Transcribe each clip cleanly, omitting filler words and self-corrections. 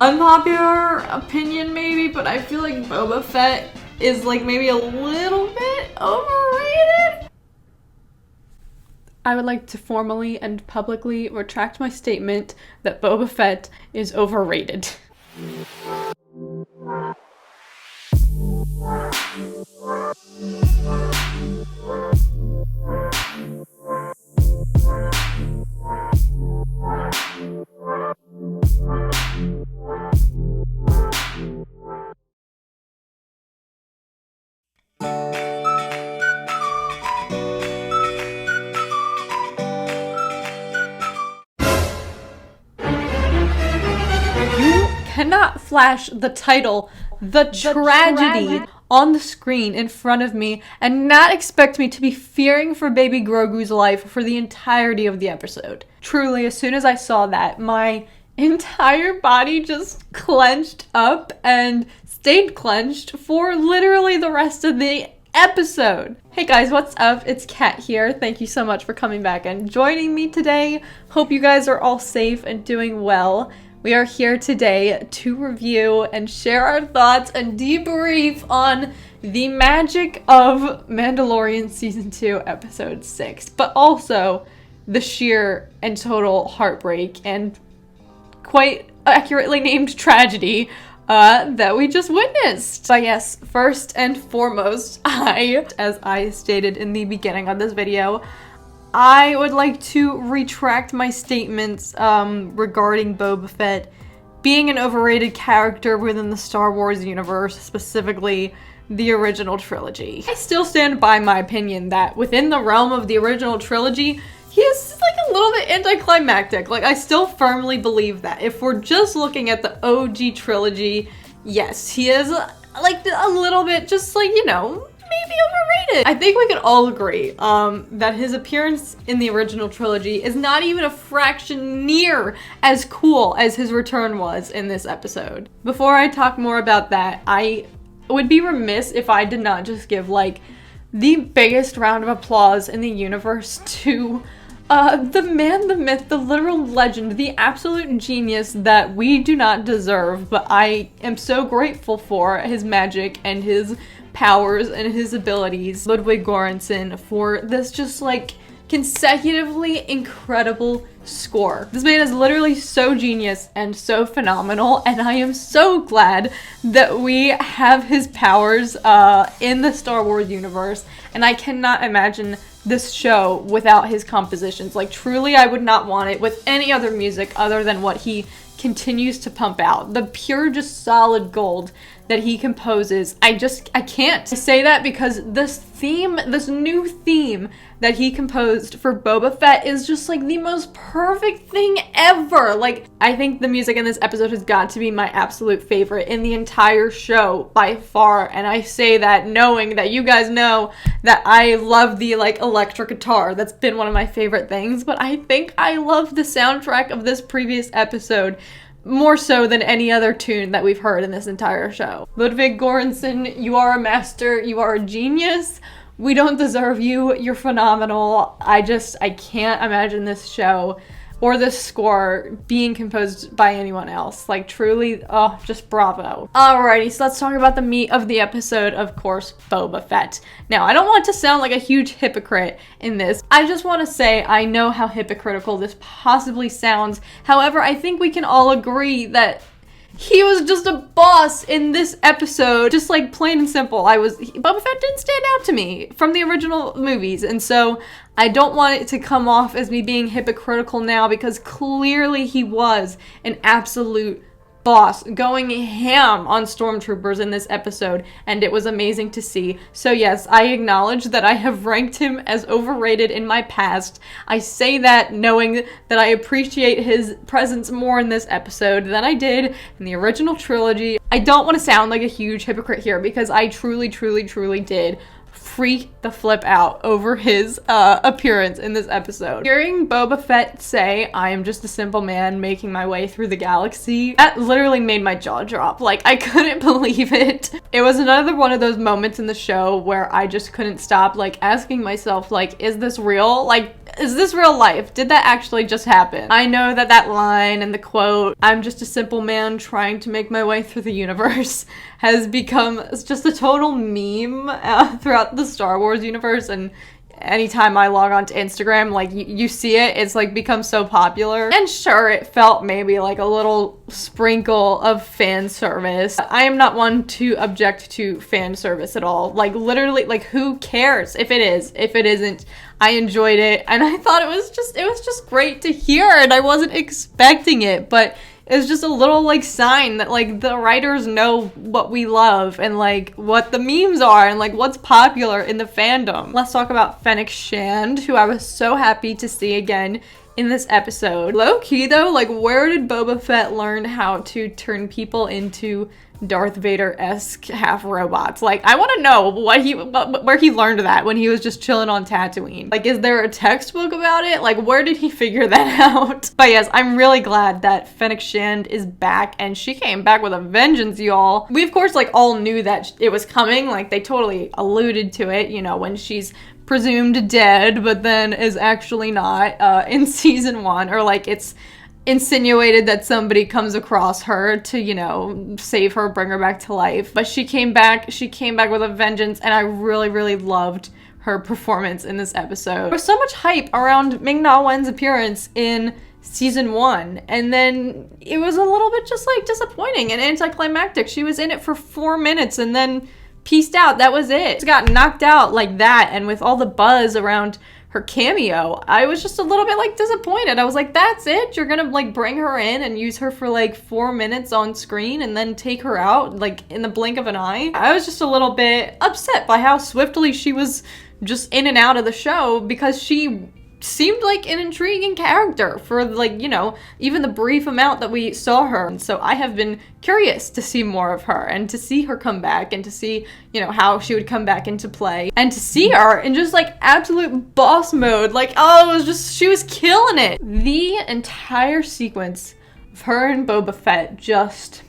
Unpopular opinion maybe, but I feel like Boba Fett is like maybe a little bit overrated. I would like to formally and publicly retract my statement that Boba Fett is overrated. Cannot flash the title, The Tragedy, on the screen in front of me and not expect me to be fearing for baby Grogu's life for the entirety of the episode. Truly, as soon as I saw that, my entire body just clenched up and stayed clenched for literally the rest of the episode. Hey guys, what's up? It's Kat here. Thank you so much for coming back and joining me today. Hope you guys are all safe and doing well. We are here today to review and share our thoughts and debrief on the magic of Mandalorian Season 2, Episode 6, but also the sheer and total heartbreak and quite accurately named tragedy that we just witnessed. But yes, first and foremost, as I stated in the beginning of this video, I would like to retract my statements regarding Boba Fett being an overrated character within the Star Wars universe, specifically the original trilogy. I still stand by my opinion that within the realm of the original trilogy, he is like a little bit anticlimactic. Like, I still firmly believe that. If we're just looking at the OG trilogy, yes, he is like a little bit just like, you know, maybe overrated. I think we could all agree that his appearance in the original trilogy is not even a fraction near as cool as his return was in this episode. Before I talk more about that, I would be remiss if I did not just give like the biggest round of applause in the universe to the man, the myth, the literal legend, the absolute genius that we do not deserve, but I am so grateful for his magic and his powers and his abilities, Ludwig Göransson, for this just like consecutively incredible score. This man is literally so genius and so phenomenal, and I am so glad that we have his powers in the Star Wars universe, and I cannot imagine this show without his compositions. Like, truly, I would not want it with any other music other than what he continues to pump out. The pure, just solid gold that he composes. I can't say that because this new theme that he composed for Boba Fett is just like the most perfect thing ever. Like, I think the music in this episode has got to be my absolute favorite in the entire show by far, and I say that knowing that you guys know that I love the like electric guitar. That's been one of my favorite things, but I think I love the soundtrack of this previous episode more so than any other tune that we've heard in this entire show. Ludwig Göransson, you are a master, you are a genius. We don't deserve you, you're phenomenal. I can't imagine this show or this score being composed by anyone else. Like, truly, oh, just bravo. Alrighty, so let's talk about the meat of the episode, of course, Boba Fett. Now, I don't want to sound like a huge hypocrite in this. I just want to say I know how hypocritical this possibly sounds. However, I think we can all agree that he was just a boss in this episode, just like plain and simple. Boba Fett didn't stand out to me from the original movies, and so I don't want it to come off as me being hypocritical now, because clearly he was an absolute boss, going ham on stormtroopers in this episode, and it was amazing to see. So yes, I acknowledge that I have ranked him as overrated in my past. I say that knowing that I appreciate his presence more in this episode than I did in the original trilogy. I don't want to sound like a huge hypocrite here, because I truly did freak the flip out over his appearance in this episode. Hearing Boba Fett say, "I am just a simple man making my way through the galaxy," that literally made my jaw drop. Like, I couldn't believe it. It was another one of those moments in the show where I just couldn't stop, like, asking myself, like, is this real? Like, Is this real life? Did that actually just happen? I know that that line and the quote, "I'm just a simple man trying to make my way through the universe," has become just a total meme throughout the Star Wars universe, and anytime I log on to Instagram, like, you see it, it's like become so popular. And sure, it felt maybe like a little sprinkle of fan service. I am not one to object to fan service at all. Like, literally, like, who cares if it is, if it isn't? I enjoyed it, and I thought it was just great to hear, and I wasn't expecting it, but it's just a little, like, sign that, like, the writers know what we love and, like, what the memes are and, like, what's popular in the fandom. Let's talk about Fennec Shand, who I was so happy to see again in this episode. Low-key, though, like, where did Boba Fett learn how to turn people into Darth Vader-esque half robots? Like, I want to know where he learned that when he was just chilling on Tatooine. Like, is there a textbook about it? Like, where did he figure that out? But yes, I'm really glad that Fennec Shand is back, and she came back with a vengeance, y'all. We, of course, like, all knew that it was coming. Like, they totally alluded to it, you know, when she's presumed dead, but then is actually not in season 1, or like it's insinuated that somebody comes across her to, you know, save her, bring her back to life. But she came back with a vengeance, and I really, really loved her performance in this episode. There was so much hype around Ming-Na Wen's appearance in season 1, and then it was a little bit just like disappointing and anticlimactic. She was in it for 4 minutes and then peaced out. That was it. She got knocked out like that, and with all the buzz around her cameo, I was just a little bit like disappointed. I was like, that's it? You're gonna like bring her in and use her for like 4 minutes on screen and then take her out like in the blink of an eye? I was just a little bit upset by how swiftly she was just in and out of the show, because she seemed like an intriguing character for, like, you know, even the brief amount that we saw her. And so I have been curious to see more of her and to see her come back and to see, you know, how she would come back into play and to see her in just like absolute boss mode. Like, oh, it was just, she was killing it. The entire sequence of her and Boba Fett just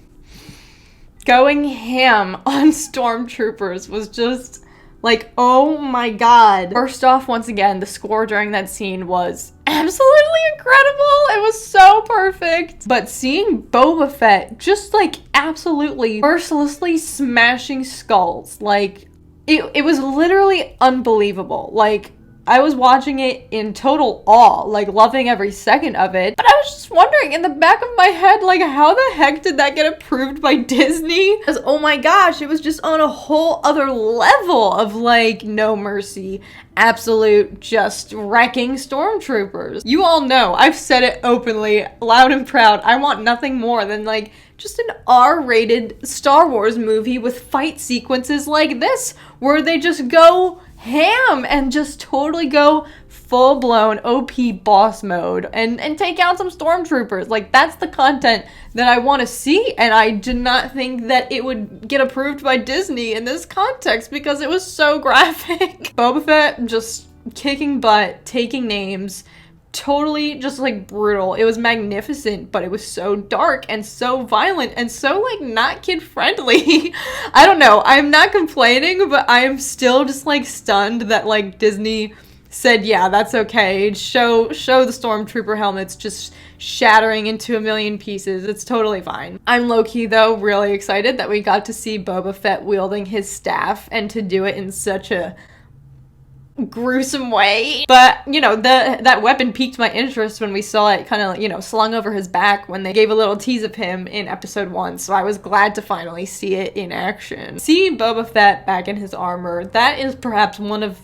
going ham on stormtroopers was just like, oh my god. First off, once again, the score during that scene was absolutely incredible. It was so perfect. But seeing Boba Fett just like absolutely mercilessly smashing skulls, like it was literally unbelievable. Like, I was watching it in total awe, like loving every second of it. But I was just wondering in the back of my head, like, how the heck did that get approved by Disney? Because, oh my gosh, it was just on a whole other level of like no mercy, absolute just wrecking stormtroopers. You all know, I've said it openly, loud and proud, I want nothing more than like just an R-rated Star Wars movie with fight sequences like this, where they just go ham and just totally go full-blown OP boss mode and take out some stormtroopers. Like, that's the content that I want to see, and I did not think that it would get approved by Disney in this context because it was so graphic. Boba Fett just kicking butt, taking names, totally just like brutal. It was magnificent, but it was so dark and so violent and so like not kid friendly. I don't know, I'm not complaining, but I am still just like stunned that like Disney said, yeah, that's okay, show the stormtrooper helmets just shattering into a million pieces. It's totally fine. I'm low-key though really excited that we got to see Boba Fett wielding his staff, and to do it in such a gruesome way. But, you know, that weapon piqued my interest when we saw it kind of, you know, slung over his back when they gave a little tease of him in episode 1, so I was glad to finally see it in action. See Boba Fett back in his armor, that is perhaps one of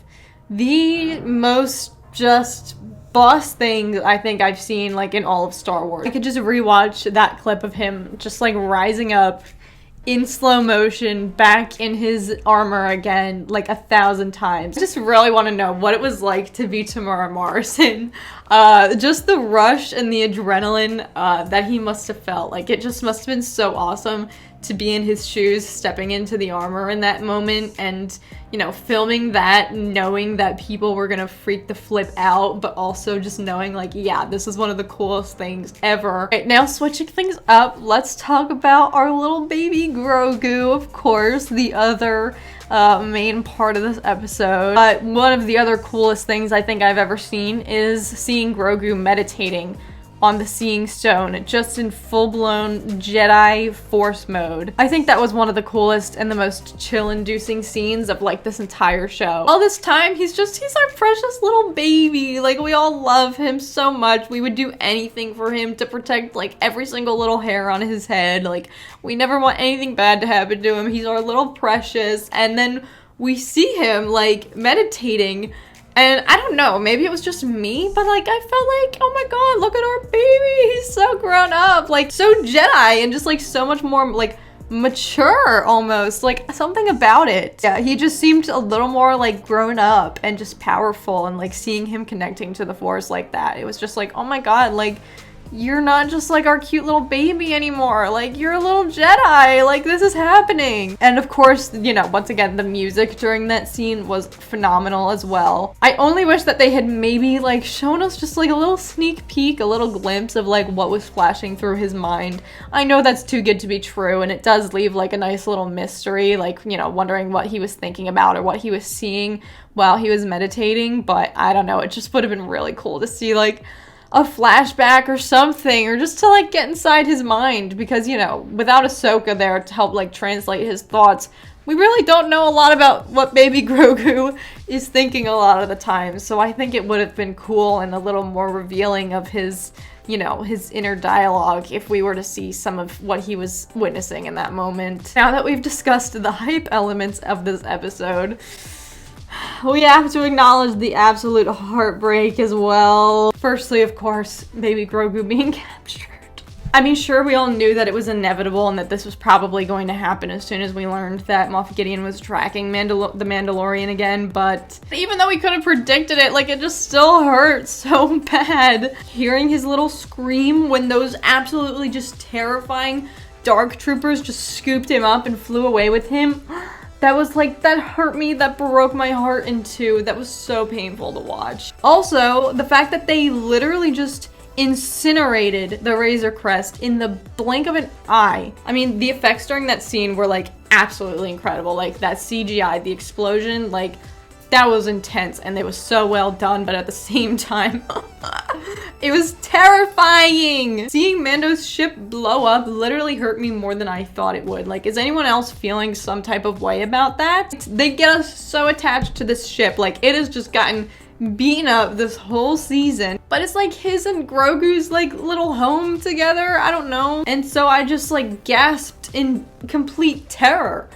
the most just boss things I think I've seen like in all of Star Wars. I could just rewatch that clip of him just like rising up in slow motion back in his armor again like 1,000 times. I just really want to know what it was like to be Tamara Morrison. Just the rush and the adrenaline that he must have felt. Like, it just must have been so awesome to be in his shoes, stepping into the armor in that moment, and, you know, filming that, knowing that people were gonna freak the flip out, but also just knowing like, yeah, this is one of the coolest things ever. Right, now switching things up, let's talk about our little baby Grogu, of course, the other main part of this episode. But one of the other coolest things I think I've ever seen is seeing Grogu meditating on the Seeing Stone, just in full-blown Jedi Force mode. I think that was one of the coolest and the most chill-inducing scenes of like this entire show. All this time, he's our precious little baby. Like, we all love him so much. We would do anything for him to protect like every single little hair on his head. Like, we never want anything bad to happen to him. He's our little precious. And then we see him like meditating. And I don't know, maybe it was just me, but like I felt like, oh my god, look at our baby, he's so grown up, like so Jedi and just like so much more like mature almost, like something about it. Yeah, he just seemed a little more like grown up and just powerful, and like seeing him connecting to the Force like that, it was just like, oh my god, like you're not just like our cute little baby anymore, like you're a little Jedi, like this is happening. And of course, you know, once again, the music during that scene was phenomenal as well. I only wish that they had maybe like shown us just like a little sneak peek, a little glimpse of like what was flashing through his mind. I know that's too good to be true, and it does leave like a nice little mystery, like, you know, wondering what he was thinking about or what he was seeing while he was meditating, but I don't know, it just would have been really cool to see like a flashback or something, or just to like get inside his mind, because, you know, without Ahsoka there to help like translate his thoughts, we really don't know a lot about what baby Grogu is thinking a lot of the time. So I think it would have been cool and a little more revealing of his, you know, his inner dialogue if we were to see some of what he was witnessing in that moment. Now that we've discussed the hype elements of this episode, we have to acknowledge the absolute heartbreak as well. Firstly, of course, baby Grogu being captured. I mean, sure, we all knew that it was inevitable and that this was probably going to happen as soon as we learned that Moff Gideon was tracking the Mandalorian again, but even though we could have predicted it, like, it just still hurts so bad. Hearing his little scream when those absolutely just terrifying dark troopers just scooped him up and flew away with him. That was like, that hurt me, that broke my heart in two. That was so painful to watch. Also, the fact that they literally just incinerated the Razor Crest in the blink of an eye. I mean, the effects during that scene were like absolutely incredible. Like that CGI, the explosion, like that was intense and it was so well done, but at the same time, it was terrifying. Seeing Mando's ship blow up literally hurt me more than I thought it would. Like, is anyone else feeling some type of way about that? They get us so attached to this ship. Like, it has just gotten beaten up this whole season, but it's like his and Grogu's like little home together. I don't know. And so I just like gasped in complete terror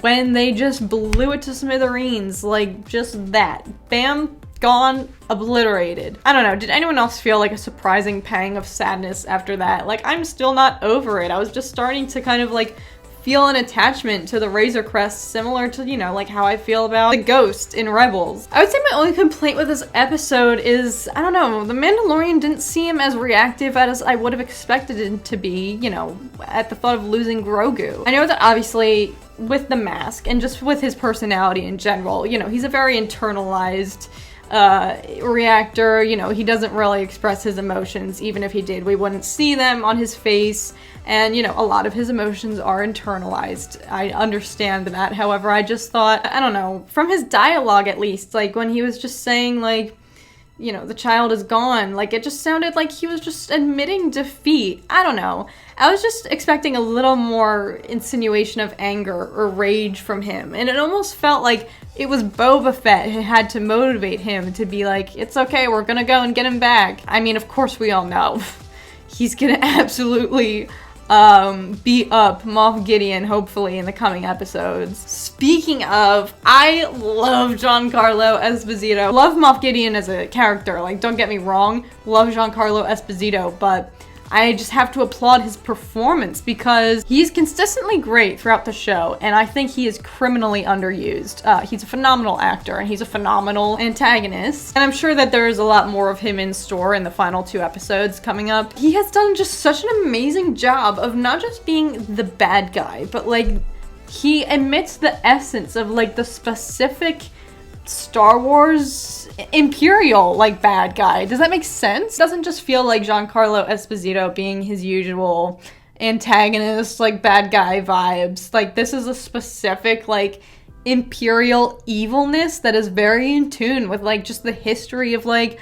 when they just blew it to smithereens. Like, just that. Bam, gone, obliterated. I don't know, did anyone else feel like a surprising pang of sadness after that? Like, I'm still not over it. I was just starting to kind of like feel an attachment to the Razor Crest, similar to, you know, like how I feel about the Ghost in Rebels. I would say my only complaint with this episode is, I don't know, the Mandalorian didn't seem as reactive as I would have expected it to be, you know, at the thought of losing Grogu. I know that obviously with the mask and just with his personality in general, you know, he's a very internalized reactor. You know, he doesn't really express his emotions. Even if he did, we wouldn't see them on his face. And, you know, a lot of his emotions are internalized. I understand that. However, I just thought, I don't know, from his dialogue at least, like when he was just saying like, you know, the child is gone, like it just sounded like he was just admitting defeat. I don't know. I was just expecting a little more insinuation of anger or rage from him. And it almost felt like it was Boba Fett who had to motivate him to be like, it's okay, we're gonna go and get him back. I mean, of course we all know he's gonna absolutely beat up Moff Gideon, hopefully, in the coming episodes. Speaking of, I love Giancarlo Esposito. Love Moff Gideon as a character, like, don't get me wrong, love Giancarlo Esposito, but I just have to applaud his performance because he's consistently great throughout the show, and I think he is criminally underused. He's a phenomenal actor, and he's a phenomenal antagonist, and I'm sure that there is a lot more of him in store in the final 2 episodes coming up. He has done just such an amazing job of not just being the bad guy, but like, he emits the essence of like the specific Star Wars Imperial, like, bad guy. Does that make sense? It doesn't just feel like Giancarlo Esposito being his usual antagonist, like, bad guy vibes. Like, this is a specific, like, imperial evilness that is very in tune with like just the history of like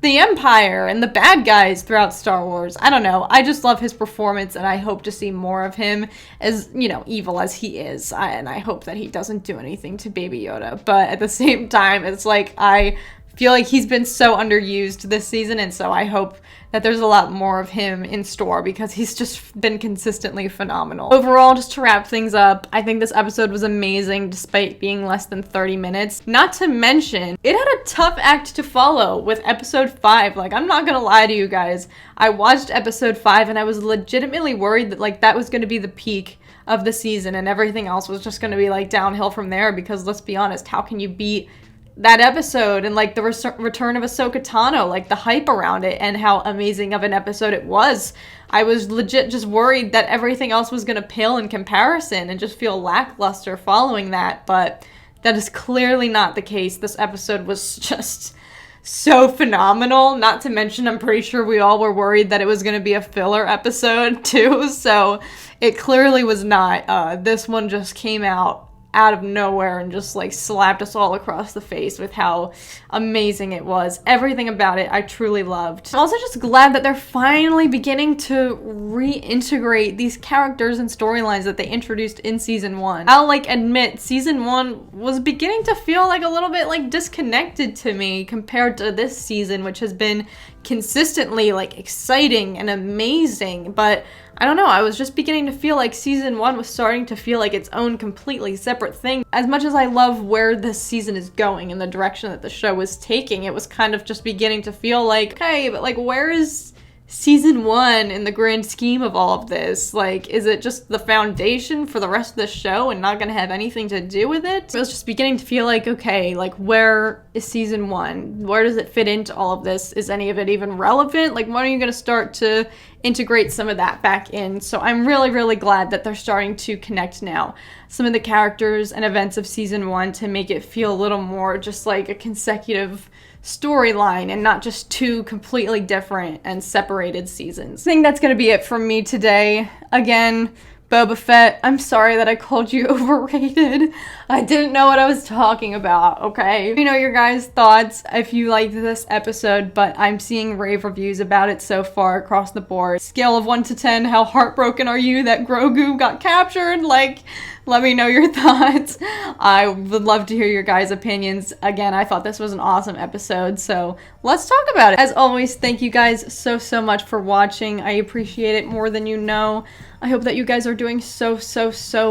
the Empire and the bad guys throughout Star Wars. I don't know. I just love his performance, and I hope to see more of him as, you know, evil as he is. And I hope that he doesn't do anything to Baby Yoda. But at the same time, it's like I feel like he's been so underused this season, and so I hope that there's a lot more of him in store because he's just been consistently phenomenal. Overall, just to wrap things up, I think this episode was amazing despite being less than 30 minutes. Not to mention, it had a tough act to follow with episode 5. Like, I'm not gonna lie to you guys. I watched episode 5 and I was legitimately worried that like that was gonna be the peak of the season and everything else was just gonna be like downhill from there, because let's be honest, how can you beat that episode and like the return of Ahsoka Tano, like the hype around it and how amazing of an episode it was? I was legit just worried that everything else was gonna pale in comparison and just feel lackluster following that, but that is clearly not the case. This episode was just so phenomenal. Not to mention, I'm pretty sure we all were worried that it was gonna be a filler episode too, so it clearly was not. This one just came out of nowhere and just like slapped us all across the face with how amazing it was. Everything about it I truly loved. I'm also just glad that they're finally beginning to reintegrate these characters and storylines that they introduced in season 1. I'll like admit, season 1 was beginning to feel like a little bit like disconnected to me compared to this season, which has been consistently like exciting and amazing, but I don't know, I was just beginning to feel like season 1 was starting to feel like its own completely separate thing. As much as I love where this season is going and the direction that the show was taking, it was kind of just beginning to feel like, okay, but like where is season 1 in the grand scheme of all of this? Like, is it just the foundation for the rest of the show and not gonna have anything to do with it? It was just beginning to feel like, okay, like where is season 1? Where does it fit into all of this? Is any of it even relevant? Like, when are you gonna start to integrate some of that back in? So I'm really, really glad that they're starting to connect now some of the characters and events of season 1 to make it feel a little more just like a consecutive storyline and not just 2 completely different and separated seasons. I think that's gonna be it from me today. Again, Boba Fett, I'm sorry that I called you overrated. I didn't know what I was talking about, okay? Let me know your guys' thoughts if you liked this episode, but I'm seeing rave reviews about it so far across the board. Scale of 1 to 10, how heartbroken are you that Grogu got captured? Like, let me know your thoughts. I would love to hear your guys' opinions. Again, I thought this was an awesome episode, so let's talk about it. As always, thank you guys so much for watching. I appreciate it more than you know. I hope that you guys are doing so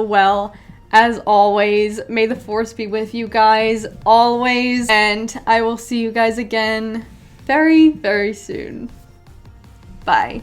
well. As always, may the Force be with you guys always, and I will see you guys again very soon. Bye.